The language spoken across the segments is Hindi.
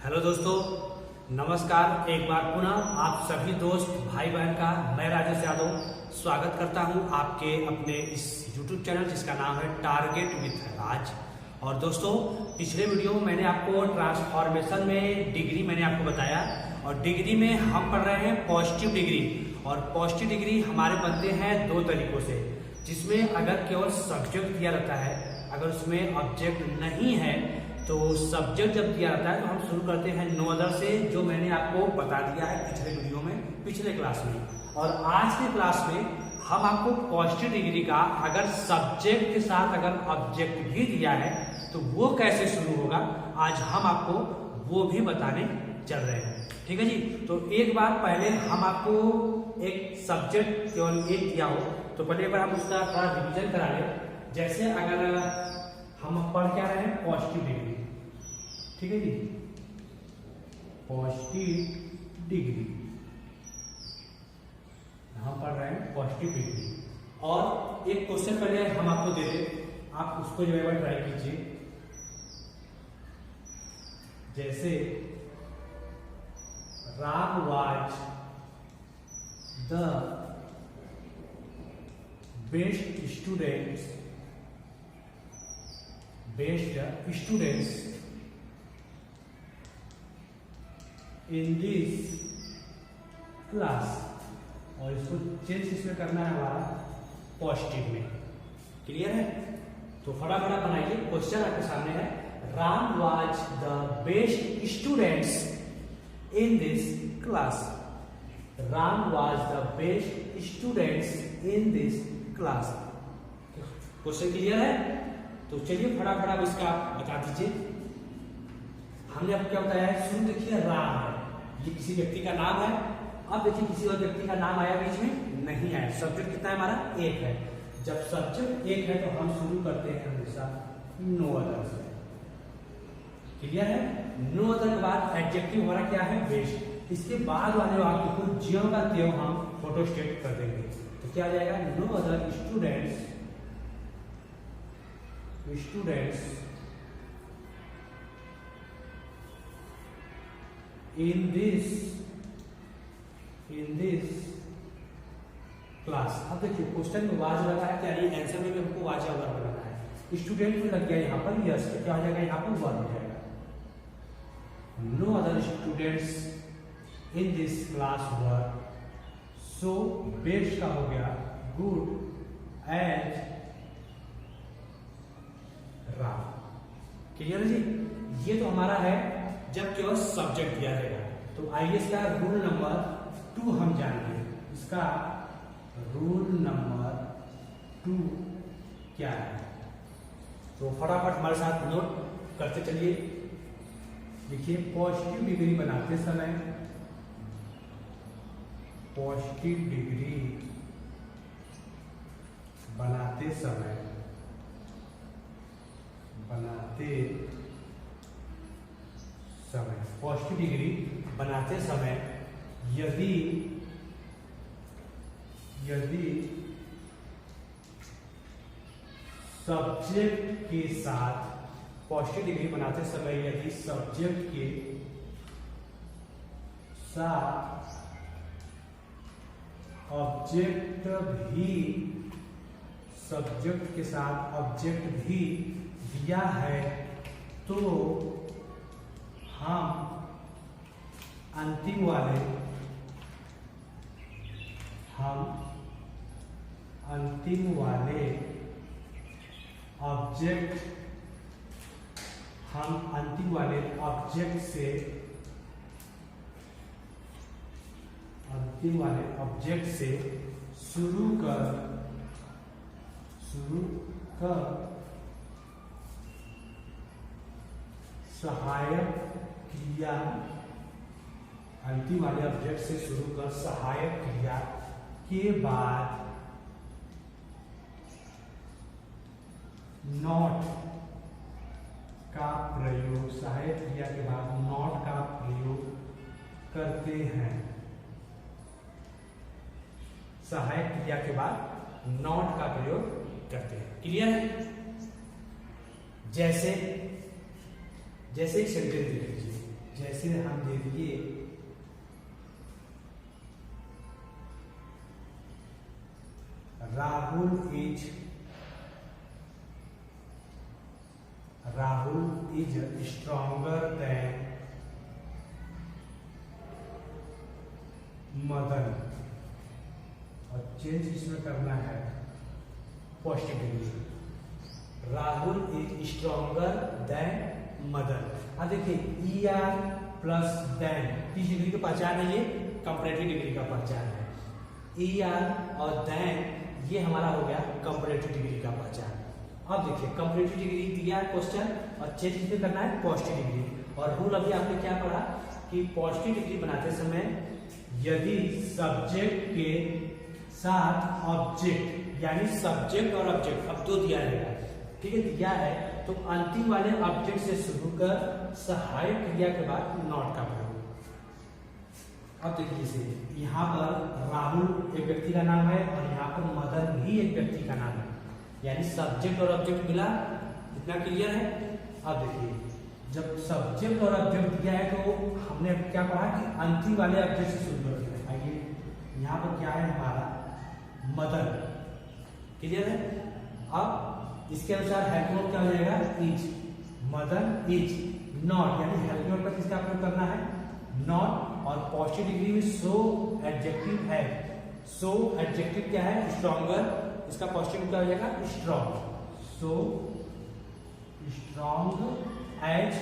हेलो दोस्तों, नमस्कार। एक बार पुनः आप सभी दोस्त भाई बहन का मैं राजेश यादव स्वागत करता हूं आपके अपने इस YouTube चैनल जिसका नाम है टारगेट विथ राज। और दोस्तों, पिछले वीडियो में मैंने आपको ट्रांसफॉर्मेशन में डिग्री मैंने आपको बताया, और डिग्री में हम पढ़ रहे हैं पॉजिटिव डिग्री। और पॉजिटिव डिग्री हमारे बनते हैं दो तरीकों से, जिसमें अगर केवल सब्जेक्ट दिया रहता है, अगर उसमें ऑब्जेक्ट नहीं है तो सब्जेक्ट जब दिया जाता है तो हम शुरू करते हैं नो अदर से, जो मैंने आपको बता दिया है पिछले वीडियो में, पिछले क्लास में। और आज के क्लास में हम आपको पॉजिटिव डिग्री का अगर सब्जेक्ट के साथ अगर ऑब्जेक्ट भी दिया है तो वो कैसे शुरू होगा, आज हम आपको वो भी बताने चल रहे हैं। ठीक है जी। तो एक बार पहले हम आपको एक सब्जेक्ट केवल एक दिया हो तो पहले एक बार हम उसका थोड़ा रिविजन करा लें। जैसे अगर हम पढ़ क्या रहे हैं, पॉजिटिव डिग्री। ठीक है जी, पॉजिटिव डिग्री हम पढ़ रहे हैं पॉजिटिव डिग्री। और एक क्वेश्चन पहले हम आपको दे दें, आप उसको जो है ट्राई कीजिए। जैसे Ram was the best students in this class। और इसको चेंज इसमें करना है हमारा पॉजिटिव में। क्लियर है? तो फटाफट बनाइए। क्वेश्चन आपके सामने है, Ram was the best students in this class. Ram was the best students in this class. Question clear है? तो चलिए फटाफट आप इसका बता दीजिए। हमने आपको क्या बताया है, शुरू देखिए राम है, ये किसी व्यक्ति का नाम है। अब देखिए किसी और व्यक्ति का नाम आया बीच में नहीं आया। सब्जेक्ट कितना है हमारा, एक है। जब सब्जेक्ट एक है तो हम शुरू करते हैं हमेशा नो अदर से। क्लियर है? नो अदर के बाद एडजेक्टिव हमारा क्या है, बेस्ट। इसके बाद वाले वाक्य को ज्यों का त्यों हम फोटोस्टेट कर देंगे। तो क्या आ जाएगा, no other students in this class. अब देखिए क्वेश्चन में वाज लगा है, क्या ये आंसर में भी हमको वाज या वर्ब लगाना है। स्टूडेंट में लग गया यहाँ पर यस, तो क्या हो जाएगा, यहाँ पर वर्ब हो जाएगा। No other students in this class were, so best का हो गया गुड एज राम। क्लियर है जी? ये तो हमारा है जब केवल सब्जेक्ट दिया जाएगा। तो आइए इसका रूल नंबर 2 हम जानेंगे। इसका रूल नंबर 2 क्या है, तो फटाफट हमारे साथ नोट करते चलिए। देखिए, पॉजिटिव डिग्री बनाते समय, पॉजिटिव डिग्री बनाते समय पॉजिटिव डिग्री बनाते समय यदि सब्जेक्ट के साथ, पॉजिटिव डिग्री बनाते समय यदि सब्जेक्ट के साथ ऑब्जेक्ट भी दिया है तो हम अंतिम वाले ऑब्जेक्ट से शुरू कर सहायक क्रिया, अंतिम वाले ऑब्जेक्ट से शुरू कर सहायक क्रिया के बाद नॉट का प्रयोग, सहायक क्रिया के बाद नॉट का प्रयोग करते हैं। सहायक क्रिया के बाद नॉट का प्रयोग करते हैं। क्लियर है? जैसे जैसे एक सेंटेंस देख लीजिए, जैसे हम दे दिए Rahul is stronger than Madan, और चेंज इसमें करना है positive degree. Rahul is stronger than Madan. अब देखिए ई आर प्लस देन किस डिग्री की पहचान है? ये कंपैरेटिव डिग्री का पहचान है। ई आर और देन ये हमारा हो गया कंपैरेटिव डिग्री का पहचान। अब देखिए कंपैरेटिव डिग्री दिया है क्वेश्चन, और चेंज किसमें करना है? Positive degree. और रूल अभी आपने क्या पढ़ा कि पॉजिटिव डिग्री बनाते समय यदि सब्जेक्ट के साथ ऑब्जेक्ट, यानी सब्जेक्ट और ऑब्जेक्ट अब दो दिया रहेगा, ठीक है, दिया है तो अंतिम वाले ऑब्जेक्ट से शुरू कर सहायक क्रिया के बाद नॉट का प्रयोग। अब देखिए जैसे यहाँ पर राहुल एक व्यक्ति का नाम है और यहाँ पर मदन भी एक व्यक्ति का नाम है, यानी सब्जेक्ट और ऑब्जेक्ट मिला, इतना क्लियर है। अब देखिए जब सब्जेक्ट और ऑब्जेक्ट दिया है तो हमने क्या पढ़ा कि अंतिम वाले ऑब्जेक्ट से शुरू करते हैं। आइए यहाँ पर क्या है हमारा मदन, क्लियर है। अब इसके अनुसार हेल्पिंग वर्ब क्या हो जाएगा? इज। मदन इज नॉट, यानी हेल्पिंग वर्ब का किसका प्रयोग करना है? नॉट। और पॉजिटिव डिग्री में सो एडजेक्टिव है। सो एडजेक्टिव क्या है? स्ट्रॉन्गर, इसका पॉजिटिव क्या हो जाएगा? Strong. So strong as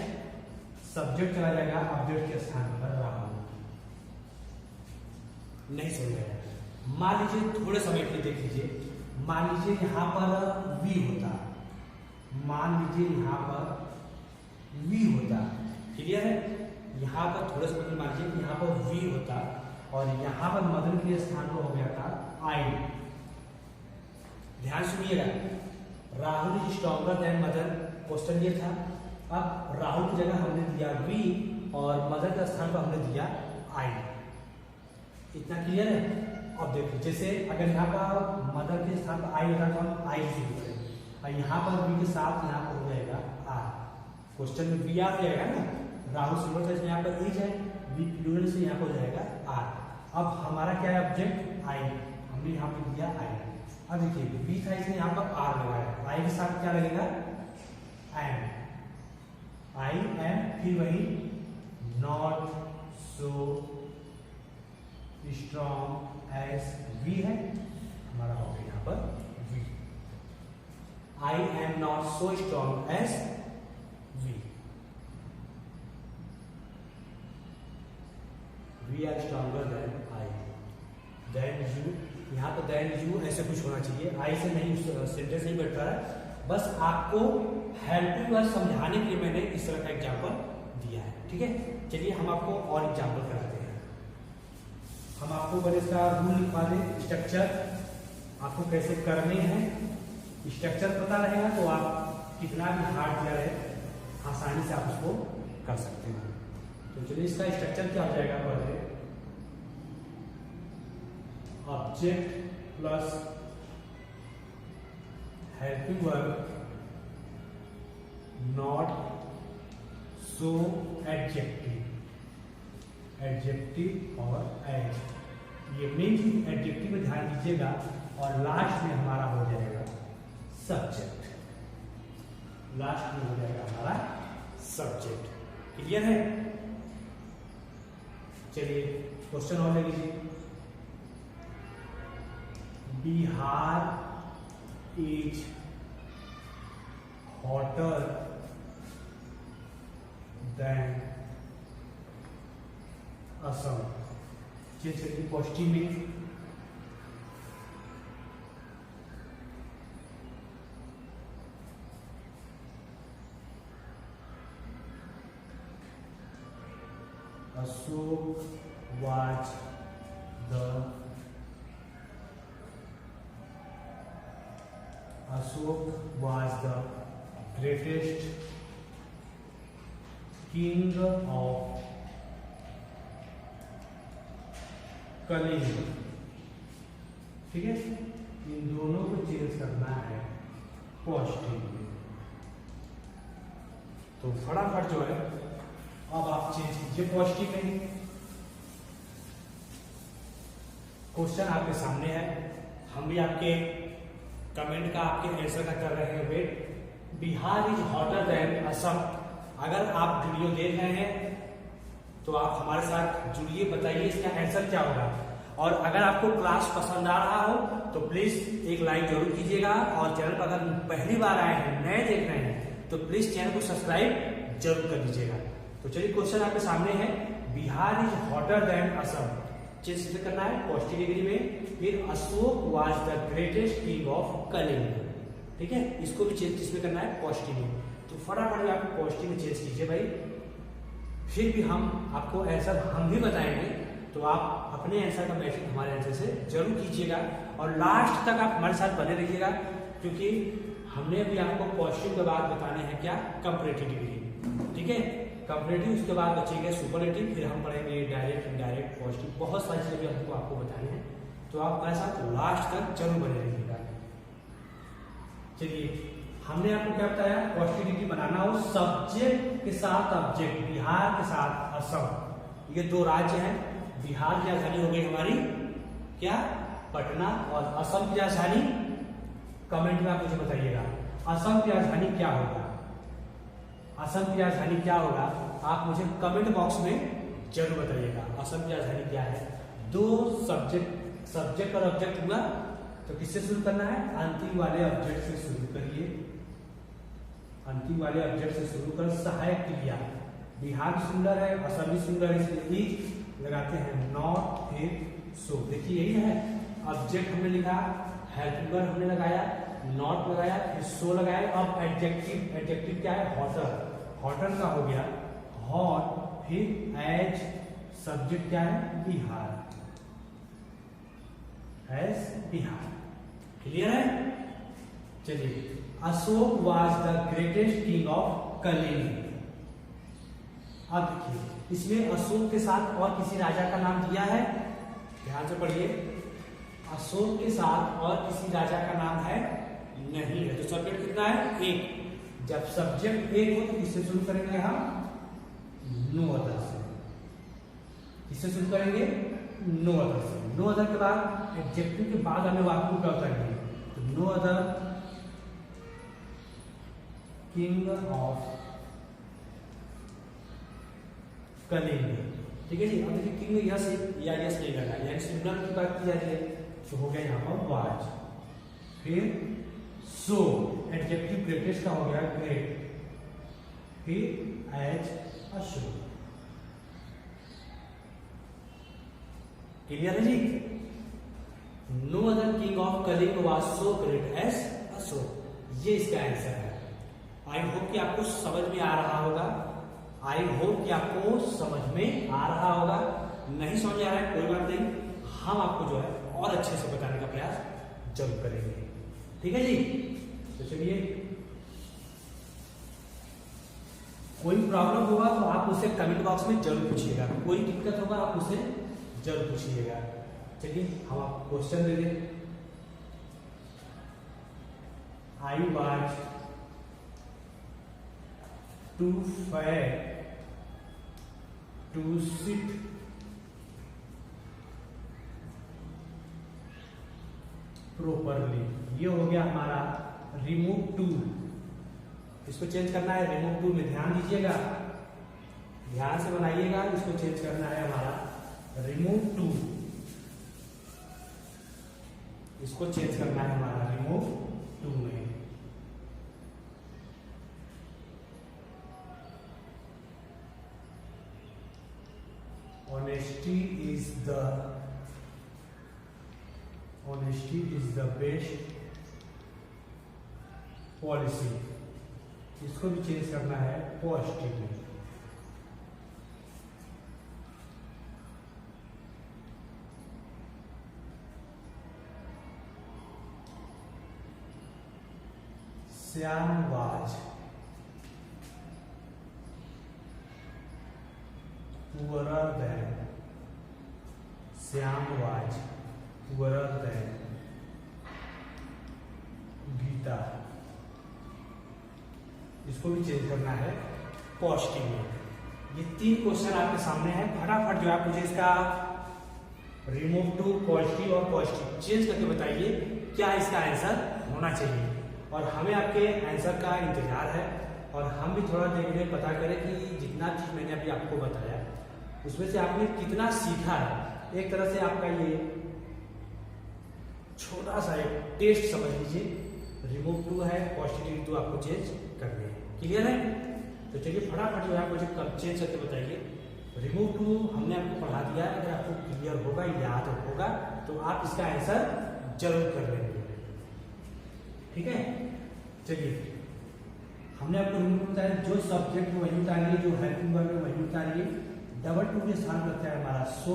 subject चला जाएगा ऑब्जेक्ट के स्थान पर राहुल। नहीं समझ। मान लीजिए थोड़े समय के लिए देख लीजिए, मान लीजिए यहाँ पर वी होता, मान लीजिए यहाँ पर वी होता, क्लियर है। यहाँ पर थोड़े समय के लिए मान लीजिए यहाँ पर वी होता और यहाँ पर मदन के स्थान पर हो गया था आई। ध्यान सुनिएगा, Rahul is stronger than Madan, question ये था। अब राहुल की जगह हमने दिया वी और मदन के स्थान पर हमने दिया आई, इतना क्लियर है। अब देखिए जैसे अगर यहाँ पर मदन के स्थान पर आई होता तो हम आई शुरू करें, और यहाँ पर वी के साथ यहाँ पर हो जाएगा आर। क्वेश्चन में वी आर हो जाएगा ना, राहुल सिंगुलर था इसमें यहाँ पर इज है, वी प्लूरल से यहाँ पर हो जाएगा आर। अब हमारा क्या है ऑब्जेक्ट? आई, हमने यहाँ पे दिया आई। अब देखिए वी था इसमें यहाँ पर आर लगाया, आई के साथ क्या लगेगा? एम। आई एम, फिर वही not so strong as we है, हमारा हो गया यहाँ पर we. I am not so strong as we, we are stronger than I. Than you, यहाँ पर देन यू ऐसे कुछ होना चाहिए, आई से नहीं, सेंटेंस नहीं बैठ रहा है। बस आपको हेल्पिंग वर्ब समझाने के लिए मैंने इस तरह का एग्जाम्पल दिया है, ठीक है। चलिए हम आपको और एग्जाम्पल कराते हैं। हम आपको बड़े इसका रूल लिखवा दें, स्ट्रक्चर आपको कैसे करने हैं। स्ट्रक्चर पता रहेगा तो आप कितना भी हार्ड दिया रहे आसानी से आप उसको कर सकते हैं। तो चलिए इसका स्ट्रक्चर क्या हो जाएगा? पहले object plus helping verb not so adjective, adjective और एज, ये मेन चीज एडजेक्टिव में ध्यान दीजिएगा। और लास्ट में हमारा हो जाएगा सब्जेक्ट, लास्ट में हो जाएगा हमारा सब्जेक्ट, क्लियर है। चलिए क्वेश्चन और ले लीजिए। Bihar is hotter than Assam. चलिए पॉजिटिव में Ashok was the greatest king of Kalinga. ठीक है, इन दोनों को चेंज करना है पॉजिटिव में। तो फटाफट जो है अब आप चेंज ये पॉजिटिव में क्वेश्चन आपके सामने है, हम भी आपके कमेंट का आपके आंसर का कर रहे हैं wait. Bihar is hotter than Assam. अगर आप वीडियो देख रहे हैं तो आप हमारे साथ जुड़िए, बताइए इसका आंसर क्या होगा। और अगर आपको क्लास पसंद आ रहा हो तो प्लीज एक लाइक जरूर कीजिएगा, और चैनल पर अगर पहली बार आए हैं, नए देख रहे हैं, तो प्लीज चैनल को सब्सक्राइब जरूर कर दीजिएगा। तो चलिए क्वेश्चन आपके सामने है, Bihar is hotter than Assam, change करना है पॉजिटिव डिग्री में। फिर Ashok was the greatest king of Kalinga, ठीक है, इसको भी चेंज किसमें करना है, पॉजिटिव में। तो फटाफट आप पॉजिटिव में चेंज कीजिए भाई, फिर भी हम आपको आंसर हम भी बताएंगे, तो आप अपने आंसर का मैचिंग हमारे आंसर से जरूर कीजिएगा, और लास्ट तक आप हमारे साथ बने रहिएगा, क्योंकि हमने अभी आपको पॉजिटिव के बाद बताने हैं क्या, कंपैरेटिव डिग्री, ठीक है। कंपैरेटिव उसके बाद बचेगा सुपरलेटिव, फिर हम पढ़ेंगे डायरेक्ट, इनडायरेक्ट, पॉजिटिव, बहुत सारी चीजें हमको आपको बतानी है, तो आप हमारे साथ लास्ट तक जरूर बने रहिएगा। चलिए, हमने आपको क्या बताया, पॉजिटिव डिग्री बनाना हो सब्जेक्ट के साथ ऑब्जेक्ट, बिहार के साथ असम, ये दो राज्य हैं। बिहार की राजधानी हो गई हमारी क्या, पटना, और असम की राजधानी, कमेंट में आप मुझे बताइएगा असम की राजधानी क्या होगा, असम की राजधानी क्या होगा, आप मुझे कमेंट बॉक्स में जरूर बताइएगा असम की राजधानी क्या है। दो सब्जेक्ट और ऑब्जेक्ट हुआ, तो किससे शुरू करना है, अंतिम वाले ऑब्जेक्ट से शुरू करिए, अंतिम वाले ऑब्जेक्ट से शुरू कर। सहायक क्रिया, बिहार सिंगुलर है, असम भी सिंगुलर, इसलिए लगाते हैं नॉट, फिर सो। देखिए यही है, ऑब्जेक्ट हमने लिखा, हेल्पिंग हमने लगाया, नॉट लगाया, फिर सो लगाया। अब एडजेक्टिव, एडजेक्टिव क्या है, हॉटर, हॉटर का हो गया हॉट, फिर एज, सब्जेक्ट क्या है, बिहार, एज बिहार, क्लियर है। चलिए, Ashok was the greatest king of Kalinga. अब देखिए, इसमें अशोक के साथ और किसी राजा का नाम दिया है, ध्यान से पढ़िए, अशोक के साथ और किसी राजा का नाम है नहीं है, तो सब्जेक्ट कितना है, एक। जब सब्जेक्ट एक हो तो किससे शुरू करेंगे हम, नो अदर से, किससे शुरू करेंगे, नो अदर से। नो अदर के बाद एडजेक्टिव के बाद हमें वाक्य क्या करेंगे, तो no other king of Kalinga, ठीक है जी। अब देखिए किंग यस या यस नहीं लगा, यानी सिंगुलर की बात की जा रही है, तो हो गया यहाँ पर वाज, फिर सो, एडजेक्टिव ग्रेटेस्ट का हो गया ग्रेट, फिर एज अशोक, क्लियर है जी। No other king of Kalinga was so great as Ashok, ये इसका आंसर है। आई होप कि आपको समझ में आ रहा होगा, आई होप कि आपको समझ में आ रहा होगा। नहीं समझ आ रहा है कोई बात नहीं, हम आपको जो है और अच्छे से बताने का प्रयास जरूर करेंगे, ठीक है जी। तो चलिए, कोई प्रॉब्लम होगा तो आप उसे कमेंट बॉक्स में जरूर पूछिएगा, कोई दिक्कत होगा आप उसे जरूर पूछिएगा। चलिए, हम आपको क्वेश्चन दे दें, I was too fat to sit properly, ये हो गया हमारा रिमूव टू, इसको चेंज करना है रिमूव टू में, ध्यान दीजिएगा, ध्यान से बनाइएगा, इसको चेंज करना है हमारा रिमूव टू, इसको चेंज करना है हमारा रिमूव टू में। Honesty is the best policy, इसको भी चेंज करना है पॉजिटिव में। Shyam was poorer than, Shyam was poorer than Geeta, इसको भी चेंज करना है पॉजिटिव में। ये 3 क्वेश्चन आपके सामने है। फटाफट जो है मुझे इसका रिमूव टू पॉजिटिव और पॉजिटिव चेंज करके बताइए क्या इसका आंसर होना चाहिए। और हमें आपके आंसर का इंतजार है और हम भी थोड़ा देखने पता करें कि जितना चीज मैंने अभी आपको बताया उसमें से आपने कितना सीखा है। एक तरह से आपका ये छोटा सा एक टेस्ट समझ लीजिए। रिमूव टू है, पॉजिटिव टू आपको चेंज करने हैं। क्लियर है? तो चलिए फटाफट जो है मुझे चेंज करके बताइए। रिमूव टू हमने आपको पढ़ा दिया है, अगर आपको क्लियर होगा, याद होगा तो आप इसका आंसर जरूर कर लेंगे। ठीक है, चलिए हमने आपको रिमूव बताया, जो सब्जेक्ट वही उतारिए, जो हेल्पिंग वर्ब है वही उतारिए। डबल टू के स्थान पर है हमारा सो,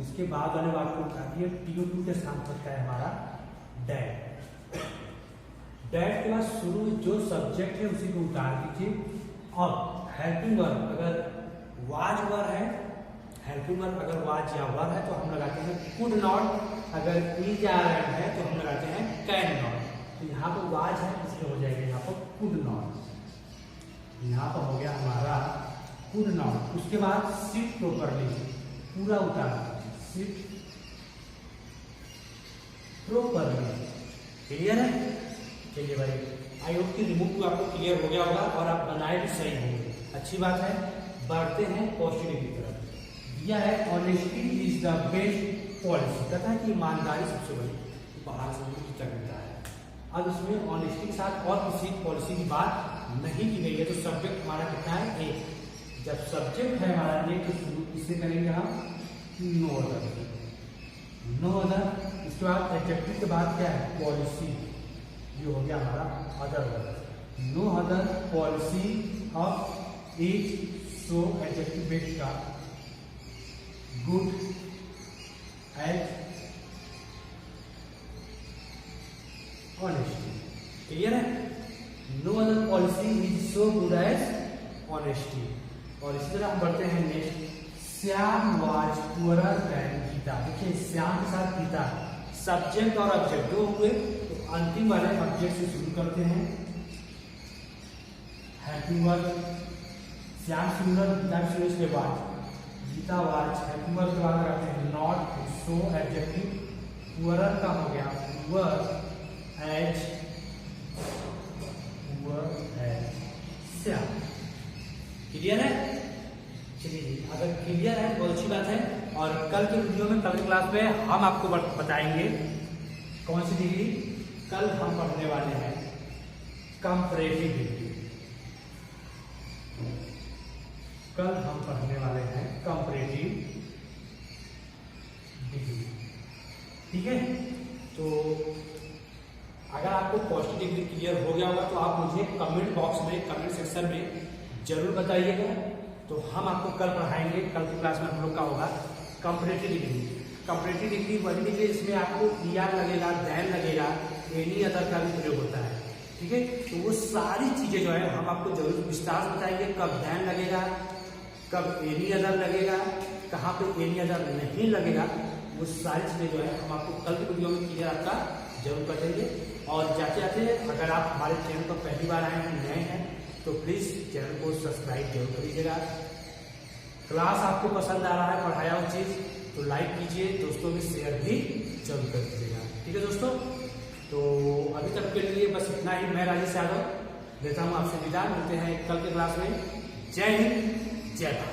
इसके बाद वाले वाक्य को उतारिए। टीओ टू के स्थान पर है हमारा डैड। डैड के बाद शुरू जो सब्जेक्ट है उसी को उतार दीजिए। अब हेल्पिंग वर्ब अगर वाज वर है, हेल्पिंग वर्ब अगर वाज या वर है तो हम लगाते हैं कुड नॉट। अगर इज या एम है तो हम लगाते हैं कैन नॉट। तो यहाँ पर वाज है इसलिए हो जाएगा यहाँ पर कुड नॉट। यहाँ पर हो गया हमारा कुड नॉट। उसके बाद सिट प्रॉपरली पूरा उतार दीजिए, सिट प्रॉपरली। क्लियर है? चलिए भाई, आई होप कि रिमूव टू आपको क्लियर हो गया होगा और आप बनाए भी सही होंगे। अच्छी बात है। बढ़ते हैं पॉजिटिव की तरफ। दिया है honesty is the best policy. कहता है कि ईमानदारी सबसे बड़ी बाहर से मुक्ति तक मिलता है। अब इसमें ऑनेस्टी के साथ और किसी पॉलिसी की बात नहीं की गई है। तो सब्जेक्ट हमारा कितना है? एक। जब सब्जेक्ट है हमारा एक तो शुरू किससे करेंगे हम? No other. No other. इसके बाद एडजेक्टिव के बाद क्या है? पॉलिसी। ये हो गया हमारा other. No other policy of is so adjective based का गुड एज ऑनेस्टी। क्लियर है? No other policy is so good as honesty. और इसी तरह हम बढ़ते हैं next. Shyam was poorer than Geeta. देखिए श्याम के साथ गीता, सब्जेक्ट और ऑब्जेक्ट दो हुए। तो अंतिम वाले ऑब्जेक्ट से शुरू करते हैं। Helping verb Shyam singular, Geeta singular के बाद गीता वाज। हेल्पिंग वर्ब के बाद लगाते हैं नॉट, सो एडजेक्टिव। पुअरर का हो गया poor as, poor as Shyam. Clear है? चलिए अगर क्लियर है बहुत अच्छी बात है। और कल के वीडियो में, कल की क्लास में हम आपको बताएंगे कौन सी डिग्री। कल हम पढ़ने वाले हैं कंपैरेटिव डिग्री। कल हम पढ़ने वाले हैं कंपैरेटिव डिग्री। ठीक है? तो अगर आपको पॉजिटिव डिग्री क्लियर हो गया होगा तो आप मुझे कमेंट बॉक्स में, कमेंट सेक्शन में जरूर बताइएगा। तो हम आपको कल पढ़ाएंगे। कल की क्लास में हम लोग का होगा कंपैरेटिव डिग्री। कंपैरेटिव डिग्री वही डिग्री इसमें आपको ईआर लगेगा, देन लगेगा, एनी अदर का भी प्रयोग होता है। ठीक है? तो वो सारी चीजें जो है हम आपको जरूर विस्तार से बताएंगे। कब देन लगेगा, कब एनी अदर लगेगा, कहाँ पे एनी अदर नहीं लगेगा, वो सारी चीजें जो है हम आपको कल के वीडियो में क्लियर आपका जरूर बताएंगे। और जाते जाते अगर आप हमारे चैनल पर पहली बार आए हैं, नए हैं, तो प्लीज चैनल को सब्सक्राइब जरूर करिएगा। क्लास आपको पसंद आ रहा है, पढ़ाया हुआ चीज, तो लाइक कीजिए, दोस्तों में शेयर भी जरूर कर दीजिएगा। ठीक है दोस्तों? तो अभी तक के लिए बस इतना ही। मैं राजेश यादव लेता हूँ आपसे विदा। मिलते हैं कल के क्लास में। जय हिंद, जय भारत।